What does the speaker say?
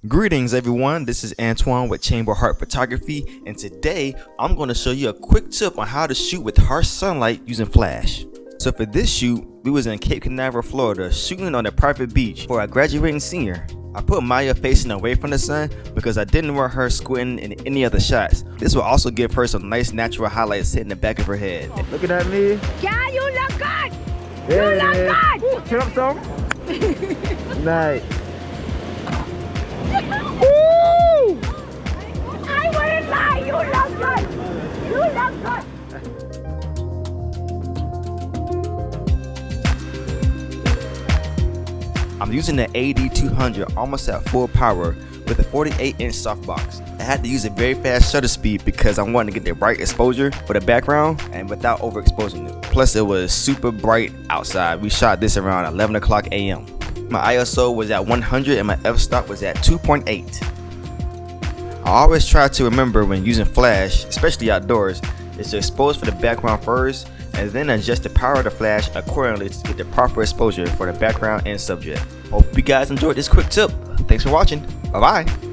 Greetings everyone, this is Antoine with Chamber Heart Photography, and today I'm going to show you a quick tip on how to shoot with harsh sunlight using flash. So for this shoot, we was in Cape Canaveral, Florida, shooting on a private beach for a graduating senior. I put Maya facing away from the sun because I didn't want her squinting in any other shots. This will also give her some nice natural highlights hitting the back of her head. Looking at me. Yeah, you look good. Yeah, You look good. Turn up some. Nice. Woo! I wouldn't lie. You look good. You look good. I'm using the AD200 almost at full power with a 48-inch softbox. I had to use a very fast shutter speed because I wanted to get the bright exposure for the background and without overexposing it. Plus it was super bright outside. We shot this around 11 o'clock a.m. My ISO was at 100 and my f-stop was at 2.8. I always try to remember when using flash, especially outdoors, is to expose for the background first and then adjust the power of the flash accordingly to get the proper exposure for the background and subject. Hope you guys enjoyed this quick tip. Thanks for watching. Bye bye.